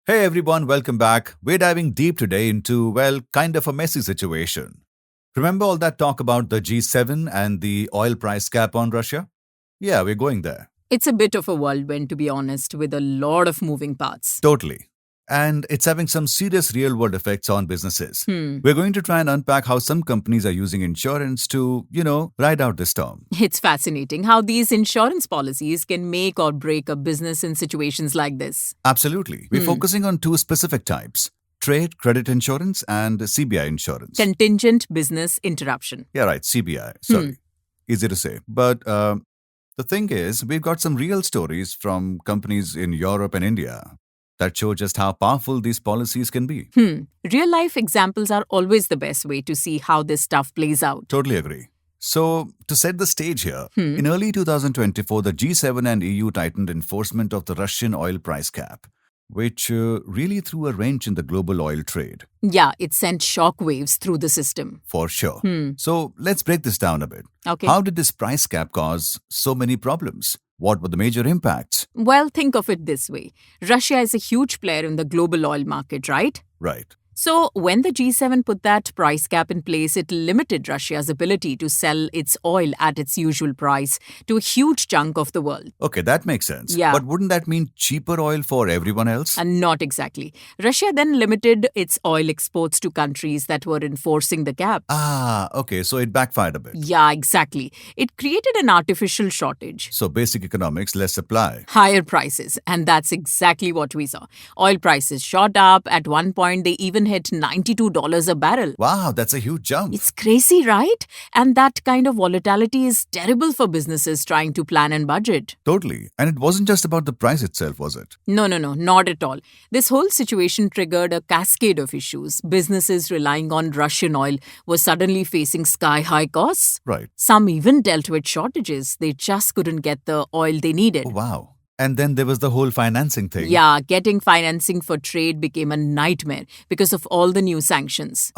Hey everyone, welcome back. We're diving deep today into, well, kind of a messy situation. Remember all that talk about the G7 and the oil price cap on Russia? Yeah, we're going there. It's a bit of a whirlwind, to be honest, with a lot of moving parts. Totally. And it's having some serious real world effects on businesses. Hmm. We're going to try and unpack how some companies are using insurance to, ride out this storm. It's fascinating how these insurance policies can make or break a business in situations like this. Absolutely. We're focusing on two specific types: trade credit insurance and CBI insurance. Contingent business interruption. Yeah, right, CBI. Sorry. Easy to say. But the thing is, we've got some real stories from companies in Europe and India that show just how powerful these policies can be. Real life examples are always the best way to see how this stuff plays out. Totally agree. So, to set the stage here, in early 2024, the G7 and EU tightened enforcement of the Russian oil price cap, which really threw a wrench in the global oil trade, Yeah, it sent shockwaves through the system. for sure. So, let's break this down a bit. Okay. How did this price cap cause so many problems? What were the major impacts? Well, think of it this way Russia is a huge player in the global oil market, right? Right. So, when the G7 put that price cap in place, it limited Russia's ability to sell its oil at its usual price to a huge chunk of the world. Okay, that makes sense. Yeah. But wouldn't that mean cheaper oil for everyone else? And not exactly. Russia then limited its oil exports to countries that were enforcing the cap. Okay, so it backfired a bit. Yeah, exactly. It created an artificial shortage. So basic economics, less supply. Higher prices, and that's exactly what we saw. Oil prices shot up. At one point, they even hit $92 a barrel. Wow, that's a huge jump. It's crazy, right? And that kind of volatility is terrible for businesses trying to plan and budget. Totally. And it wasn't just about the price itself, was it? No, not at all. This whole situation triggered a cascade of issues. Businesses relying on Russian oil were suddenly facing sky high costs. Right. Some even dealt with shortages. They just couldn't get the oil they needed. Oh, wow. And then there was the whole financing thing. Yeah, getting financing for trade became a nightmare because of all the new sanctions.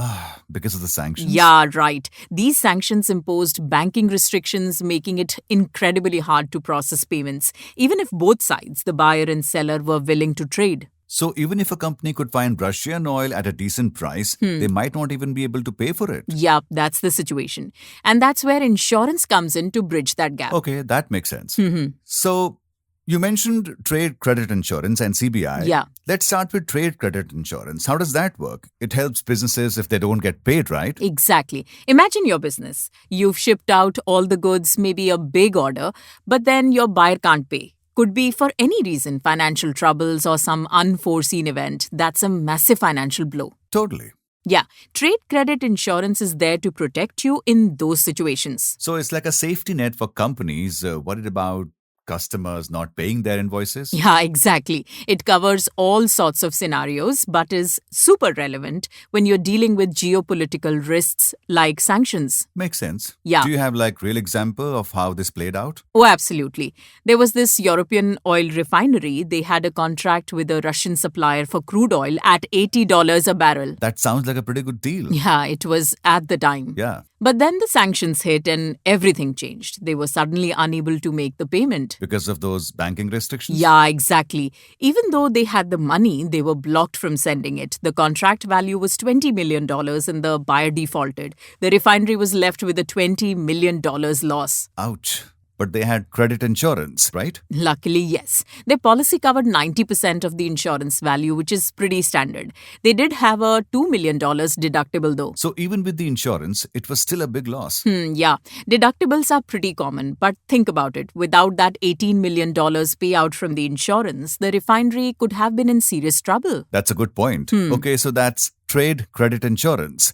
Because of the sanctions? Yeah, right. These sanctions imposed banking restrictions, making it incredibly hard to process payments, even if both sides, the buyer and seller, were willing to trade. So even if a company could find Russian oil at a decent price, they might not even be able to pay for it. Yeah, that's the situation. And that's where insurance comes in to bridge that gap. Okay, that makes sense. So you mentioned trade credit insurance and CBI. Yeah. Let's start with trade credit insurance. How does that work? It helps businesses if they don't get paid, right? Exactly. Imagine your business. You've shipped out all the goods, maybe a big order, but then your buyer can't pay. Could be for any reason, financial troubles or some unforeseen event. That's a massive financial blow. Totally. Yeah, trade credit insurance is there to protect you in those situations. So it's like a safety net for companies worried about customers not paying their invoices. Yeah, exactly. It covers all sorts of scenarios, but is super relevant when you're dealing with geopolitical risks like sanctions. Makes sense. Yeah. Do you have like real example of how this played out? Oh, absolutely. There was this European oil refinery. They had a contract with a Russian supplier for crude oil at $80 a barrel. That sounds like a pretty good deal. Yeah, it was at the time. Yeah. But then the sanctions hit and everything changed. They were suddenly unable to make the payment. Because of those banking restrictions? Yeah, exactly. Even though they had the money, they were blocked from sending it. The contract value was $20 million and the buyer defaulted. The refinery was left with a $20 million loss. Ouch. But they had credit insurance, right? Luckily, yes. Their policy covered 90% of the insurance value, which is pretty standard. They did have a $2 million deductible, though. So even with the insurance, it was still a big loss. Yeah, deductibles are pretty common, but think about it. Without that $18 million payout from the insurance, the refinery could have been in serious trouble. That's a good point. Okay, so that's trade credit insurance.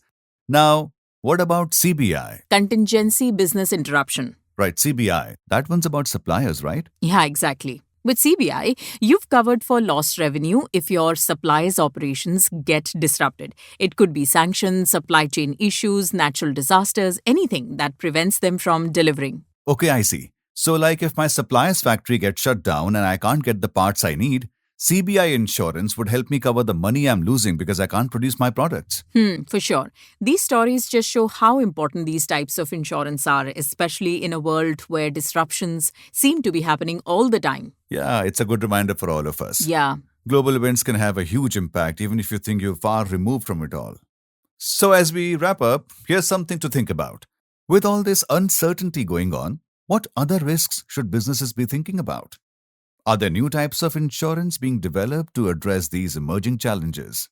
Now, what about CBI? Contingency business interruption. Right, CBI. That one's about suppliers, right? Yeah, exactly. With CBI, you've covered for lost revenue if your supplier's operations get disrupted. It could be sanctions, supply chain issues, natural disasters, anything that prevents them from delivering. Okay, I see. So, like if my supplier's factory gets shut down and I can't get the parts I need, CBI insurance would help me cover the money I'm losing because I can't produce my products. For sure. These stories just show how important these types of insurance are, especially in a world where disruptions seem to be happening all the time. Yeah, it's a good reminder for all of us. Yeah. Global events can have a huge impact even if you think you're far removed from it all. So, as we wrap up, here's something to think about. With all this uncertainty going on, what other risks should businesses be thinking about? Are there new types of insurance being developed to address these emerging challenges?